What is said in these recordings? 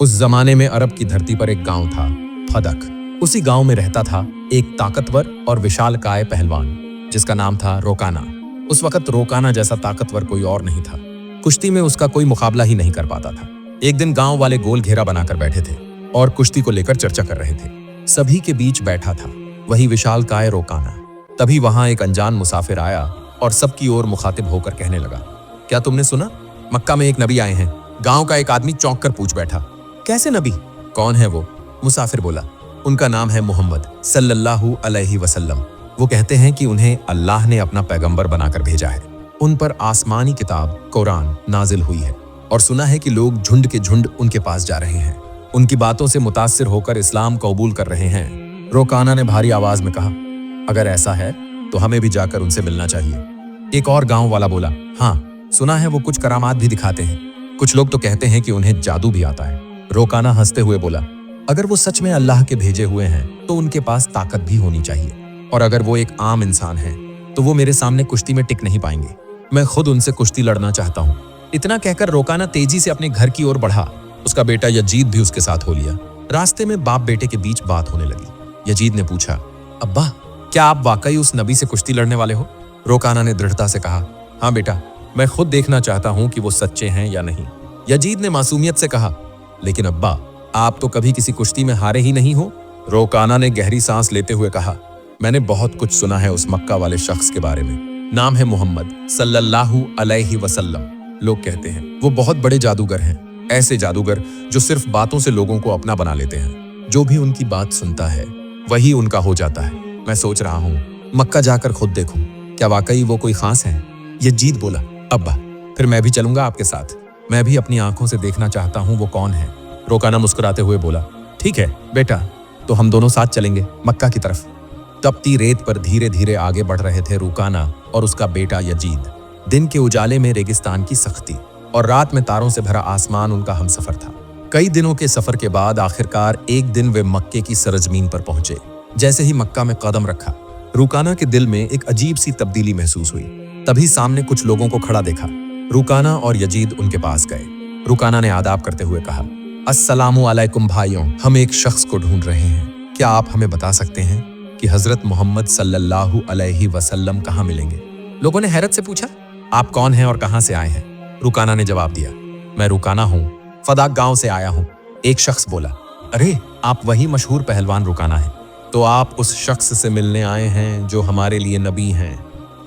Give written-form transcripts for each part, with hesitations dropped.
उस जमाने में अरब की धरती पर एक गांव था, फदक। उसी गांव में रहता था एक ताकतवर और विशालकाय पहलवान जिसका नाम था रोकाना। उस वक्त रोकाना जैसा ताकतवर कोई और नहीं था। कुश्ती में उसका कोई मुकाबला ही नहीं कर पाता था। एक दिन गांव वाले गोल घेरा बनाकर बैठे थे और कुश्ती को लेकर चर्चा कर रहे थे। सभी के बीच बैठा था वही विशालकाय रोकाना। तभी वहां एक अनजान मुसाफिर आया और सबकी ओर मुखातिब होकर कहने लगा, क्या तुमने सुना? मक्का में एक नबी आए हैं। गांव का एक आदमी चौंक कर पूछ बैठा, कैसे नबी? कौन है वो? मुसाफिर बोला, उनका नाम है मोहम्मद सल्लल्लाहु अलैहि वसल्लम। वो कहते हैं कि उन्हें अल्लाह ने अपना पैगंबर बनाकर भेजा है। उन पर आसमानी किताब कुरान नाजिल हुई है और सुना है कि लोग झुंड के झुंड उनके पास जा रहे हैं। उनकी बातों से मुतासिर होकर इस्लाम कबूल कर रहे हैं। रोकाना ने भारी आवाज में कहा, अगर ऐसा है तो हमें भी जाकर उनसे मिलना चाहिए। एक और गांव वाला बोला, हाँ सुना है वो कुछ करामात भी दिखाते हैं। कुछ लोग तो कहते हैं कि उन्हें जादू भी आता है। रोकाना हंसते हुए बोला, अगर वो सच में अल्लाह के भेजे हुए हैं तो उनके पास ताकत भी होनी चाहिए, और अगर वो एक आम इंसान है तो वो मेरे सामने कुश्ती में टिक नहीं पाएंगे। मैं खुद उनसे कुश्ती लड़ना चाहता हूँ। इतना कहकर रोकाना तेजी से अपने घर की ओर बढ़ा। उसका बेटा यजीद भी उसके साथ हो लिया। रास्ते में बाप बेटे के बीच बात होने लगी। यजीद ने पूछा, अब्बा क्या आप वाकई उस नबी से कुश्ती लड़ने वाले हो? रोकाना ने दृढ़ता से कहा, हाँ बेटा, मैं खुद देखना चाहता हूँ कि वो सच्चे हैं या नहीं। यजीद ने मासूमियत से कहा, लेकिन अब्बा आप तो कभी किसी कुश्ती में हारे ही नहीं हो। रोकाना ने गहरी सांस लेते हुए कहा, मैंने बहुत कुछ सुना है उस मक्का वाले शख्स के बारे में। नाम है मोहम्मद सल्लल्लाहु अलैहि वसल्लम। लोग कहते हैं वो बहुत बड़े जादूगर हैं, ऐसे जादूगर जो सिर्फ बातों से लोगों को अपना बना लेते हैं। जो भी उनकी बात सुनता है वही उनका हो जाता है। मैं सोच रहा हूँ मक्का जाकर खुद देखूं, क्या वाकई वो कोई खास है? यजीद बोला, अब्बा फिर मैं भी चलूंगा आपके साथ। मैं भी अपनी आंखों से देखना चाहता हूँ वो कौन है। रोकाना मुस्कुराते हुए बोला, ठीक है बेटा, तो हम दोनों साथ चलेंगे मक्का की तरफ। तपती रेत पर धीरे धीरे आगे बढ़ रहे थे रोकाना और उसका बेटा यजीद। दिन के उजाले में रेगिस्तान की सख्ती और रात में तारों से भरा आसमान उनका हमसफर था। कई दिनों के सफर के बाद आखिरकार एक दिन वे मक्के की सरजमीन पर पहुंचे। जैसे ही मक्का में कदम रखा, रोकाना के दिल में एक अजीब सी तब्दीली महसूस हुई। तभी सामने कुछ लोगों को खड़ा देखा। रोकाना और यजीद उनके पास गए। रोकाना ने आदाब करते हुए कहा, अस्सलामु अलैकुम भाइयों, हम एक शख्स को ढूंढ रहे हैं। क्या आप हमें बता सकते हैं कि हजरत मोहम्मद सल्लल्लाहु अलैहि वसल्लम कहाँ मिलेंगे? लोगों ने हैरत से पूछा, आप कौन हैं और कहाँ से आए हैं? रोकाना ने जवाब दिया, मैं रोकाना हूँ, फदाक गांव से आया हूँ। एक शख्स बोला, अरे आप वही मशहूर पहलवान रोकाना है। तो आप उस शख्स से मिलने आए हैं जो हमारे लिए नबी हैं,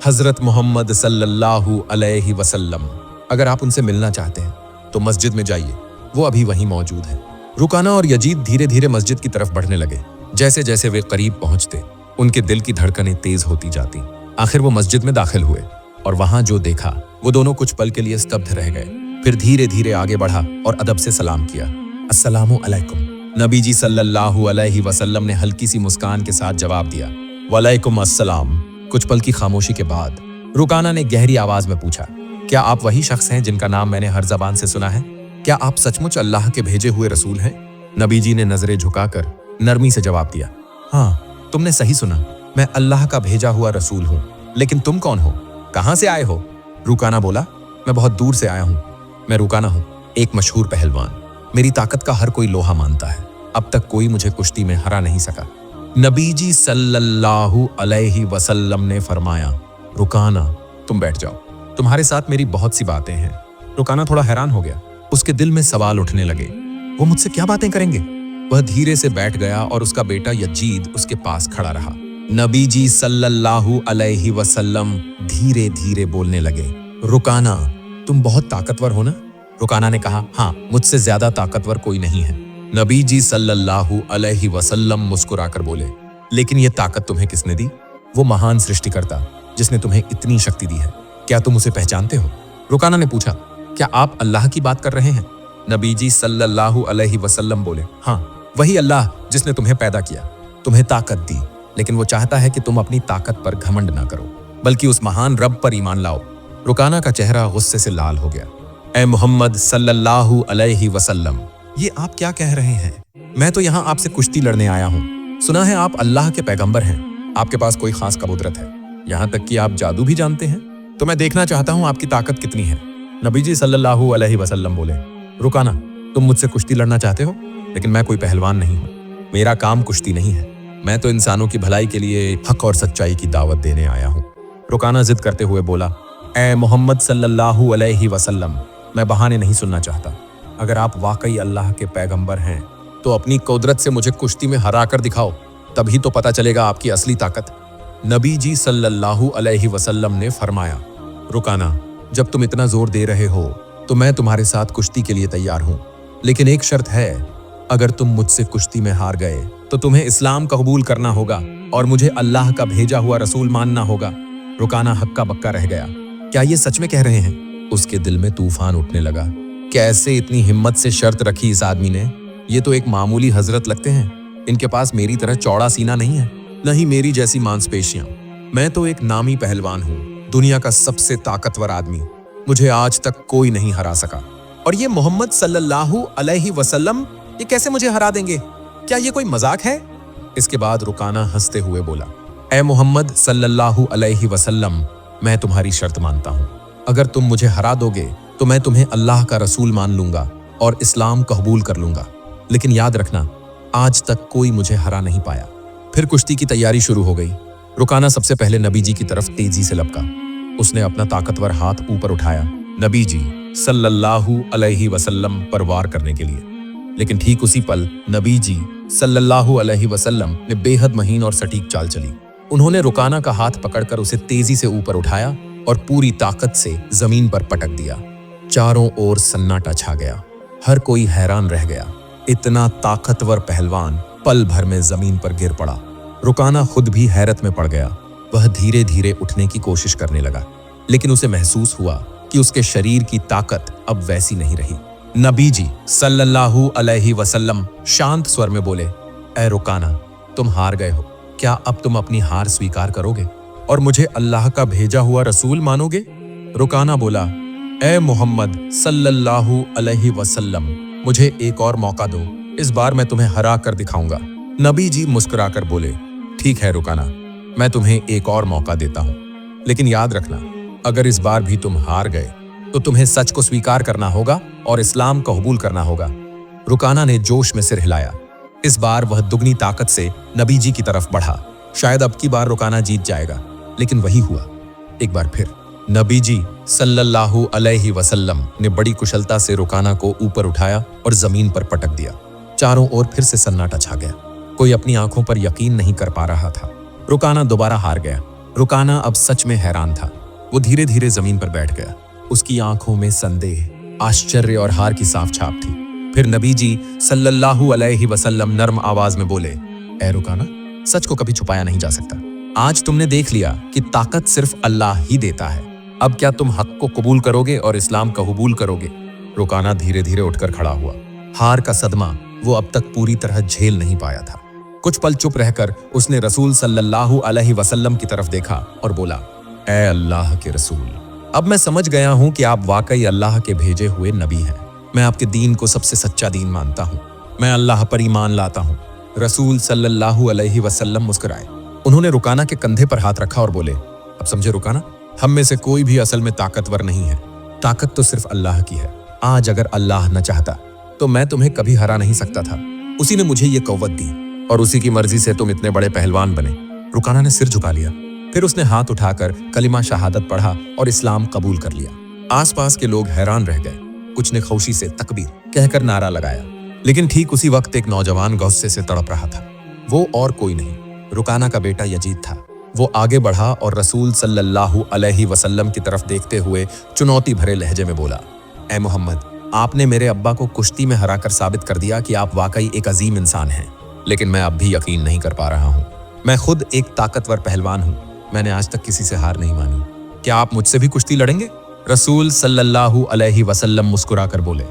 हजरत मोहम्मद सल्लल्लाहु अलैहि वसल्लम। अगर आप उनसे मिलना चाहते हैं तो मस्जिद में जाइए, वो अभी वहीं मौजूद है। रोकाना और यजीद धीरे धीरे मस्जिद की तरफ बढ़ने लगे। जैसे जैसे वे करीब पहुंचते, उनके दिल की धड़कनें तेज होती जाती। आखिर वो मस्जिद में दाखिल हुए और वहां जो देखा, वो दोनों कुछ पल के लिए स्तब्ध रह गए। फिर धीरे धीरे आगे बढ़ा और अदब से सलाम किया, अस्सलामु अलैकुम। नबी जी सल्लल्लाहु अलैहि वसल्लम ने हल्की सी मुस्कान के साथ जवाब दिया, वालेकुम अस्सलाम। कुछ पल की खामोशी के बाद रोकाना ने गहरी आवाज में पूछा, क्या आप वही शख्स हैं जिनका नाम मैंने हर जबान से सुना है? क्या आप सचमुच अल्लाह के भेजे हुए रसूल हैं? नबी जी ने नजरें झुकाकर नरमी से जवाब दिया, हाँ तुमने सही सुना, मैं अल्लाह का भेजा हुआ रसूल हूँ। लेकिन तुम कौन हो? कहाँ से आए हो? रोकाना बोला, मैं बहुत दूर से आया हूँ। मैं रोकाना हूँ, एक मशहूर पहलवान। मेरी ताकत का हर कोई लोहा मानता है। अब तक कोई मुझे कुश्ती में हरा नहीं सका। नबी जी सल्लल्लाहु अलैहि वसल्लम ने फरमाया, रोकाना तुम बैठ जाओ, तुम्हारे साथ मेरी बहुत सी बातें हैं। रोकाना थोड़ा हैरान हो गया। उसके दिल में सवाल उठने लगे, वो मुझसे क्या बातें करेंगे? वह धीरे से बैठ गया और उसका बेटा यजीद उसके पास खड़ा रहा। नबी जी सल्लल्लाहु अलैहि वसल्लम धीरे धीरे बोलने लगे, रोकाना तुम बहुत ताकतवर हो ना? रोकाना ने कहा, हाँ मुझसे ज्यादा ताकतवर कोई नहीं है। नबी जी सल्लल्लाहु अलैहि वसल्लम मुस्कुराकर बोले, लेकिन ये ताकत तुम्हें किसने दी? वो महान सृष्टिकर्ता जिसने तुम्हें इतनी शक्ति दी है। क्या तुम उसे पहचानते हो? रोकाना ने पूछा, क्या आप अल्लाह की बात कर रहे हैं? नबी जी सल्लल्लाहु अलैहि वसल्लम बोले, हाँ वही अल्लाह जिसने तुम्हें पैदा किया, तुम्हें ताकत दी, लेकिन वो चाहता है कि तुम अपनी ताकत पर घमंड ना करो, बल्कि उस महान रब पर ईमान लाओ। रोकाना का चेहरा गुस्से से लाल हो गया। ए मोहम्मद सल्लल्लाहु अलैहि वसल्लम, ये आप क्या कह रहे हैं? मैं तो यहाँ आपसे कुश्ती लड़ने आया हूँ। सुना है आप अल्लाह के पैगंबर हैं, आपके पास कोई खास कबूतरत है, यहाँ तक कि आप जादू भी जानते हैं। तो मैं देखना चाहता हूँ आपकी ताकत कितनी है। नबी जी सल्लल्लाहु अलैहि वसल्लम बोले, रुकाना तुम मुझसे कुश्ती लड़ना चाहते हो, लेकिन मैं कोई पहलवान नहीं हूँ। मेरा काम कुश्ती नहीं है। मैं तो इंसानों की भलाई के लिए हक और सच्चाई की दावत देने आया हूँ। रुकाना जिद करते हुए बोला, ए मोहम्मद सल्लल्लाहु अलैहि वसल्लम, मैं बहाने नहीं सुनना चाहता। अगर आप वाकई अल्लाह के पैगंबर हैं तो अपनी कुदरत से मुझे कुश्ती में हरा कर दिखाओ, तभी तो पता चलेगा आपकी असली ताकत। नबी जी सल्लल्लाहु अलैहि वसल्लम ने फरमाया, रुकाना, जब तुम इतना जोर दे रहे हो तो मैं तुम्हारे साथ कुश्ती के लिए तैयार हूँ, लेकिन एक शर्त है, अगर तुम मुझसे कुश्ती में हार गए तो तुम्हें इस्लाम कबूल करना होगा और मुझे अल्लाह का भेजा हुआ रसूल मानना होगा। रुकाना हक्का बक्का रह गया। क्या ये सच में कह रहे हैं? उसके दिल में तूफान उठने लगा। कैसे इतनी हिम्मत से शर्त रखी इस आदमी ने? ये तो एक मामूली हजरत लगते हैं। इनके पास मेरी तरह चौड़ा सीना नहीं है, न ही मेरी जैसी मांसपेशियां। मैं तो एक नामी पहलवान हूँ, दुनिया का सबसे ताकतवर आदमी। मुझे आज तक कोई नहीं हरा सका। और ये मोहम्मद सल्लल्लाहु अलैहि वसल्लम, ये कैसे मुझे हरा देंगे? क्या ये कोई मजाक है? इसके बाद रुकाना हंसते हुए बोला, ए मोहम्मद सल्लल्लाहु अलैहि वसल्लम, मैं तुम्हारी शर्त मानता हूँ। अगर तुम मुझे हरा दोगे तो मैं तुम्हें अल्लाह का रसूल मान लूंगा और इस्लाम कबूल कर लूंगा। लेकिन याद रखना, आज तक कोई मुझे हरा नहीं पाया। फिर कुश्ती की तैयारी शुरू हो गई। रुकाना सबसे पहले नबी जी की तरफ तेजी से लपका। उसने अपना ताकतवर हाथ ऊपर उठाया नबी जी सल्लल्लाहु अलैहि वसल्लम पर वार करने के लिए। लेकिन ठीक उसी पल नबी जी सल्लल्लाहु अलैहि वसल्लम ने बेहद महीन और सटीक चाल चली। उन्होंने रुकाना का हाथ पकड़कर उसे तेजी से ऊपर उठाया और पूरी ताकत से जमीन पर पटक दिया। चारों ओर सन्नाटा छा गया। हर कोई हैरान रह गया। इतना ताकतवर पहलवान पल भर में जमीन पर गिर पड़ा। रुकाना खुद भी हैरत में पड़ गया। वह धीरे धीरे उठने की कोशिश करने लगा, लेकिन उसे महसूस हुआ कि उसके शरीर की ताकत अब वैसी नहीं रही। नबी जी सल्लल्लाहु अलैहि वसल्लम शांत स्वर में बोले, ए रुकाना, तुम हार गए हो। क्या अब तुम अपनी हार स्वीकार करोगे और मुझे अल्लाह का भेजा हुआ रसूल मानोगे? रुकाना बोला, ए मोहम्मद सल्लल्लाहु अलैहि वसल्लम, मुझे एक और मौका दो। इस बार मैं तुम्हें हरा कर दिखाऊंगा। नबी जी मुस्कुराकर बोले, ठीक है रुकाना, मैं तुम्हें एक और मौका देता हूं, लेकिन याद रखना, अगर इस बार भी तुम हार गए तो तुम्हें सच को स्वीकार करना होगा और इस्लाम को कबूल करना होगा। रुकाना ने जोश में सिर हिलाया। इस बार वह दुगनी ताकत से नबी जी की तरफ बढ़ा। शायद अब की बार रुकाना जीत जाएगा, लेकिन वही हुआ। एक बार फिर नबी जी सल्लल्लाहु अलैहि वसल्लम ने बड़ी कुशलता से रुकाना को ऊपर उठाया और जमीन पर पटक दिया। चारों ओर फिर से सन्नाटा छा गया। कोई अपनी आंखों पर यकीन नहीं कर पा रहा था। रुकाना दोबारा हार गया। रुकाना अब सच में हैरान था। वो धीरे धीरे जमीन पर बैठ गया। उसकी आंखों में संदेह, आश्चर्य और हार की साफ छाप थी। फिर नबी जी सल्लल्लाहु अलैहि वसल्लम नर्म आवाज में बोले, ए रुकाना, सच को कभी छुपाया नहीं जा सकता। आज तुमने देख लिया कि ताकत सिर्फ अल्लाह ही देता है। अब क्या तुम हक को कबूल करोगे और इस्लाम का कबूल करोगे? रुकाना धीरे धीरे उठकर खड़ा हुआ। हार का सदमा वो अब तक पूरी तरह झेल नहीं पाया था। कुछ पल चुप रहकर उसने रसूल सल्लल्लाहु अलैहि वसल्लम की तरफ देखा और बोला, ए अल्लाह के रसूल, अब मैं समझ गया हूं कि आप वाकई अल्लाह के भेजे हुए नबी हैं। मैं आपके दीन को सबसे सच्चा दीन मानता हूं। मैं अल्लाह पर ईमान लाता हूं। रसूल सल्लल्लाहु अलैहि वसल्लम मुस्कुराए। उन्होंने रुकाना के कंधे पर हाथ रखा और बोले, अब समझे रुकाना, हम में से कोई भी असल में ताकतवर नहीं है। ताकत तो सिर्फ अल्लाह की है। आज अगर अल्लाह न चाहता तो मैं तुम्हें कभी हरा नहीं सकता था। उसी ने मुझे ये कौवत दी और उसी की मर्जी से तुम इतने बड़े पहलवान बने। रुकाना ने सिर झुका लिया। फिर उसने हाथ उठाकर कलिमा शहादत पढ़ा और इस्लाम कबूल कर लिया। आसपास के लोग हैरान रह गए। कुछ ने खौशी से तकबीर कहकर नारा लगाया। लेकिन ठीक उसी वक्त एक नौजवान गुस्से से तड़प रहा था। वो और कोई नहीं, रुकाना का बेटा यजीद था। वो आगे बढ़ा और रसूल सल्लल्लाहु अलैहि वसल्लम की तरफ देखते हुए चुनौती भरे लहजे में बोला, ए मोहम्मद, आपने मेरे अब्बा को कुश्ती में हराकर साबित कर दिया कि आप वाकई एक अजीम इंसान हैं। लेकिन मैं अब भी यकीन नहीं कर पा रहा हूँ। मैं खुद एक ताकतवर पहलवान हूँ। मैंने आज तक किसी से हार नहीं मानी। क्या आप मुझसे भी कुश्ती लड़ेंगे? रसूल सल्लल्लाहु अलैहि वसल्लम मुस्कुराकर बोले,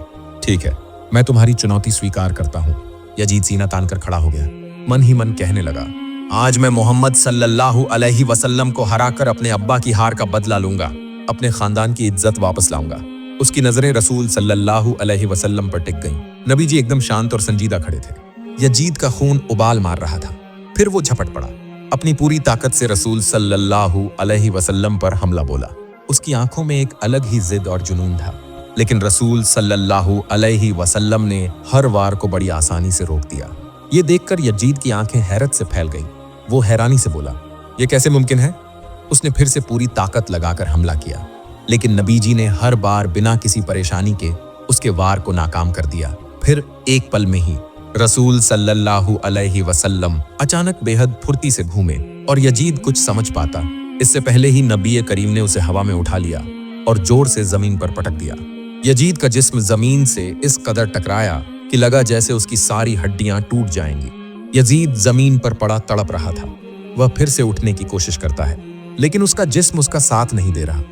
ठीक है, मैं तुम्हारी चुनौती स्वीकार करता हूँ। यजीद सीना तानकर खड़ा हो गया। मन ही मन कहने लगा, आज मैं मोहम्मद सल्लल्लाहु अलैहि वसल्लम को हराकर अपने अब्बा की हार का बदला लूंगा। अपने खानदान की इज्जत वापस लाऊंगा। उसकी नजरें रसूल सल्लल्लाहु अलैहि वसल्लम पर टिक गईं। नबी जी एकदम शांत और संजीदा खड़े थे। यजीद का खून उबाल मार रहा था। फिर वो झपट पड़ा। अपनी पूरी ताकत से रसूल सल्लल्लाहु अलैहि वसल्लम पर हमला बोला। उसकी आंखों में एक अलग ही जिद और जुनून था। लेकिन रसूल सल्लल्लाहु अलैहि वसल्लम ने हर वार को बड़ी आसानी से रोक दिया। ये देखकर यजीद की आंखें हैरत से फैल गईं। वो हैरानी से बोला, ये कैसे मुमकिन है? उसने फिर से पूरी ताकत लगाकर हमला किया, लेकिन नबी जी ने हर बार बिना किसी परेशानी के उसके वार को नाकाम कर दिया। फिर एक पल में ही रसूल सल्लल्लाहु अलैहि वसल्लम अचानक बेहद फुर्ती से घूमे और यजीद कुछ समझ पाता इससे पहले ही नबी करीम ने उसे हवा में उठा लिया और जोर से जमीन पर पटक दिया। यजीद का जिस्म जमीन से इस कदर टकराया कि लगा जैसे उसकी सारी हड्डियां टूट जाएंगी। यजीद जमीन पर पड़ा तड़प रहा था। वह फिर से उठने की कोशिश करता है, लेकिन उसका जिस्म उसका साथ नहीं दे रहा।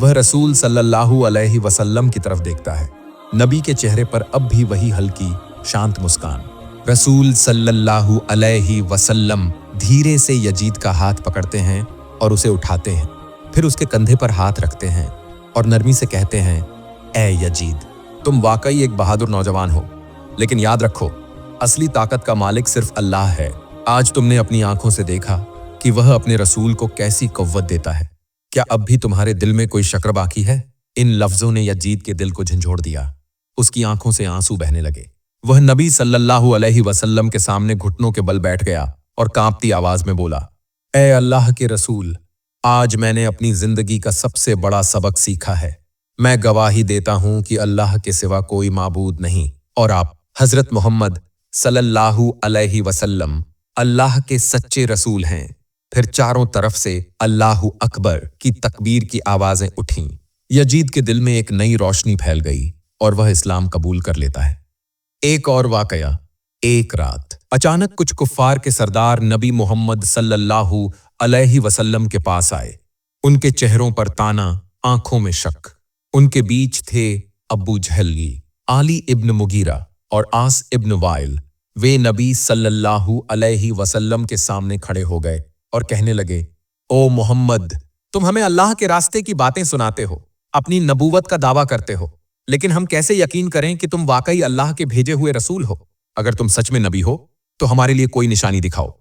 वह रसूल सल्लल्लाहु अलैहि वसल्लम की तरफ देखता है। नबी के चेहरे पर अब भी वही हल्की शांत मुस्कान। रसूल सल्लल्लाहु अलैहि वसल्लम धीरे से यजीद का हाथ पकड़ते हैं और उसे उठाते हैं। फिर उसके कंधे पर हाथ रखते हैं और नरमी से कहते हैं, ए यजीद, तुम वाकई एक बहादुर नौजवान हो, लेकिन याद रखो, असली ताकत का मालिक सिर्फ अल्लाह है। आज तुमने अपनी आंखों से देखा कि वह अपने रसूल को कैसी कुव्वत देता है। क्या अब भी तुम्हारे दिल में कोई शक बाकी है? इन लफ्जों ने यजीद के दिल को झंझोड़ दिया। उसकी आंखों से आंसू बहने लगे। वह नबी सल्लल्लाहु अलैहि वसल्लम के सामने घुटनों के बल बैठ गया और कांपती आवाज में बोला, ए अल्लाह के रसूल, आज मैंने अपनी जिंदगी का सबसे बड़ा सबक सीखा है। मैं गवाही देता हूं कि अल्लाह के सिवा कोई माबूद नहीं और आप हजरत मोहम्मद सल्लल्लाहु अलैहि वसल्लम अल्लाह के सच्चे रसूल हैं। फिर चारों तरफ से अल्लाहु अकबर की तकबीर की आवाजें उठीं। यजीद के दिल में एक नई रोशनी फैल गई और वह इस्लाम कबूल कर लेता है। एक और वाकया। एक रात अचानक कुछ कुफ्फार के सरदार नबी मोहम्मद सल्लल्लाहु अलैहि वसल्लम के पास आए। उनके चेहरों पर ताना, आंखों में शक। उनके बीच थे अबू जहल, आली इब्न मुगीरा और आस इब्न वाइल। वे नबी सल्लल्लाहु अलैहि वसल्लम के सामने खड़े हो गए और कहने लगे, ओ मोहम्मद, तुम हमें अल्लाह के रास्ते की बातें सुनाते हो, अपनी नबूवत का दावा करते हो, लेकिन हम कैसे यकीन करें कि तुम वाकई अल्लाह के भेजे हुए रसूल हो? अगर तुम सच में नबी हो तो हमारे लिए कोई निशानी दिखाओ।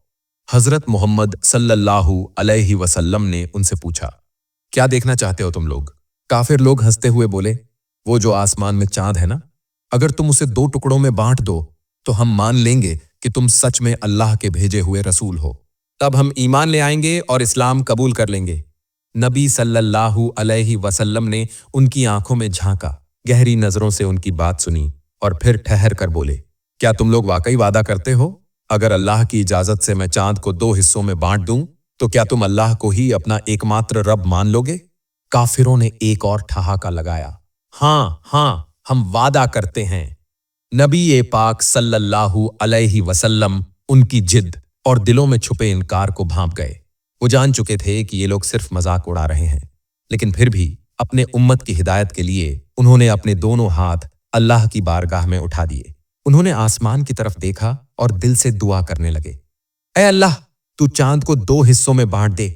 हजरत मोहम्मद सल्लल्लाहु अलैहि वसल्लम ने उनसे पूछा, क्या देखना चाहते हो तुम लोग? काफिर लोग हंसते हुए बोले, वो जो आसमान में चांद है ना, अगर तुम उसे 2 टुकड़ों में बांट दो तो हम मान लेंगे कि तुम सच में अल्लाह के भेजे हुए रसूल हो। तब हम ईमान ले आएंगे और इस्लाम कबूल कर लेंगे। नबी सल्लल्लाहु अलैहि वसल्लम ने उनकी आंखों में झांका, गहरी नजरों से उनकी बात सुनी और फिर ठहर कर बोले, क्या तुम लोग वाकई वादा करते हो? अगर अल्लाह की इजाजत से मैं चांद को 2 हिस्सों में बांट दूं तो क्या तुम अल्लाह को ही अपना एकमात्र रब मान लोगे? काफिरों ने एक और ठहाका लगाया, हाँ हाँ, हम वादा करते हैं। नबी पाक सल्लल्लाहु अलैहि वसल्लम उनकी जिद और दिलों में छुपे इनकार को भांप गए। वो जान चुके थे कि ये लोग सिर्फ मजाक उड़ा रहे हैं, लेकिन फिर भी अपने उम्मत की हिदायत के लिए उन्होंने अपने दोनों हाथ अल्लाह की बारगाह में उठा दिए। उन्होंने आसमान की तरफ देखा और दिल से दुआ करने लगे, ऐ अल्लाह, तू चांद को 2 हिस्सों में बांट दे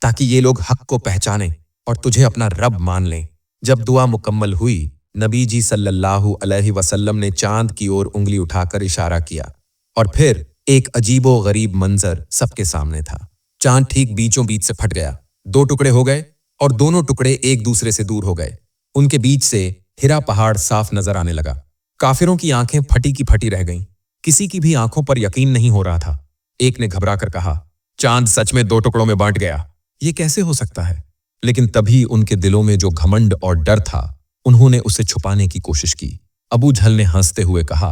ताकि ये लोग हक को पहचानें और तुझे अपना रब मान लें। जब दुआ मुकम्मल हुई, नबी जी सल्लल्लाहु अलैहि वसल्लम ने चांद की ओर उंगली उठाकर इशारा किया और फिर एक अजीबो गरीब मंजर सबके सामने था। चांद ठीक बीचों बीच से फट गया, 2 टुकड़े हो गए और दोनों टुकड़े एक दूसरे से दूर हो गए। उनके बीच से हिरा पहाड़ साफ नजर आने लगा। काफिरों की आंखें फटी की फटी रह गईं। किसी की भी आंखों पर यकीन नहीं हो रहा था। एक ने घबरा कर कहा, चांद सच में 2 टुकड़ों में बांट गया, ये कैसे हो सकता है? लेकिन तभी उनके दिलों में जो घमंड और डर था, उन्होंने उसे छुपाने की कोशिश की। अबू जहल ने हंसते हुए कहा,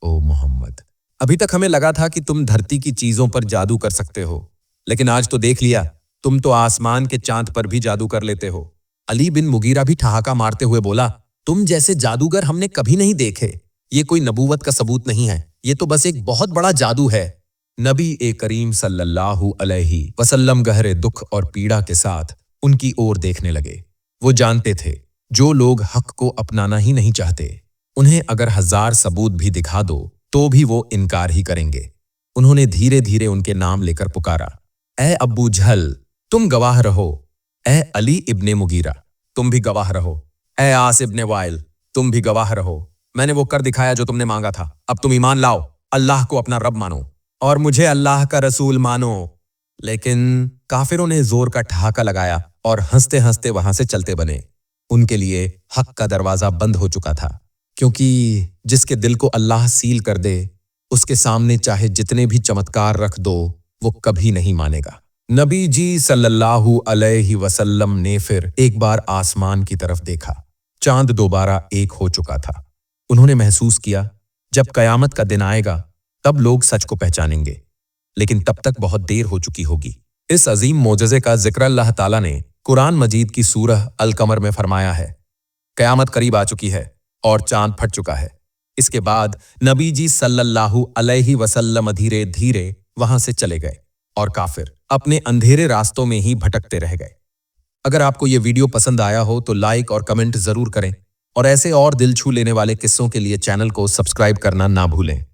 ओ मोहम्मद, अभी तक हमें लगा था कि तुम धरती की चीजों पर जादू कर सकते हो, लेकिन आज तो देख लिया, तुम तो आसमान के चांद पर भी जादू कर लेते हो। अली बिन मुगीरा भी ठहाका मारते हुए बोला, तुम जैसे जादूगर हमने कभी नहीं देखे। ये कोई नबूवत का सबूत नहीं है, ये तो बस एक बहुत बड़ा जादू है। नबी करीम सल्लल्लाहु अलैहि वसल्लम गहरे दुख और पीड़ा के साथ उनकी ओर देखने लगे। वो जानते थे, जो लोग हक को अपनाना ही नहीं चाहते, उन्हें अगर 1000 सबूत भी दिखा दो तो भी वो इनकार ही करेंगे। उन्होंने धीरे धीरे उनके नाम लेकर पुकारा, ए अबू जहल, तुम गवाह रहो। ए अली इब्ने मुगीरा, तुम भी गवाह रहो। ए आस इब्ने वाइल, तुम भी गवाह रहो। मैंने वो कर दिखाया जो तुमने मांगा था। अब तुम ईमान लाओ, अल्लाह को अपना रब मानो और मुझे अल्लाह का रसूल मानो। लेकिन काफिरों ने जोर का ठहाका लगाया और हंसते हंसते वहां से चलते बने। उनके लिए हक का दरवाजा बंद हो चुका था, क्योंकि जिसके दिल को अल्लाह सील कर दे, उसके सामने चाहे जितने भी चमत्कार रख दो, वो कभी नहीं मानेगा। नबी जी सल्लल्लाहु अलैहि वसल्लम ने फिर एक बार आसमान की तरफ देखा। चांद दोबारा एक हो चुका था। उन्होंने महसूस किया, जब कयामत का दिन आएगा तब लोग सच को पहचानेंगे, लेकिन तब तक बहुत देर हो चुकी होगी। इस अजीम मोजज़े का जिक्र अल्लाह ताला ने कुरान मजीद की सूरह अल कमर में फरमाया है। कयामत करीब आ चुकी है और चांद फट चुका है। इसके बाद नबी जी सल्लल्लाहु अलैहि वसल्लम धीरे धीरे वहां से चले गए और काफिर अपने अंधेरे रास्तों में ही भटकते रह गए। अगर आपको ये वीडियो पसंद आया हो तो लाइक और कमेंट जरूर करें और ऐसे और दिल छू लेने वाले किस्सों के लिए चैनल को सब्सक्राइब करना ना भूलें।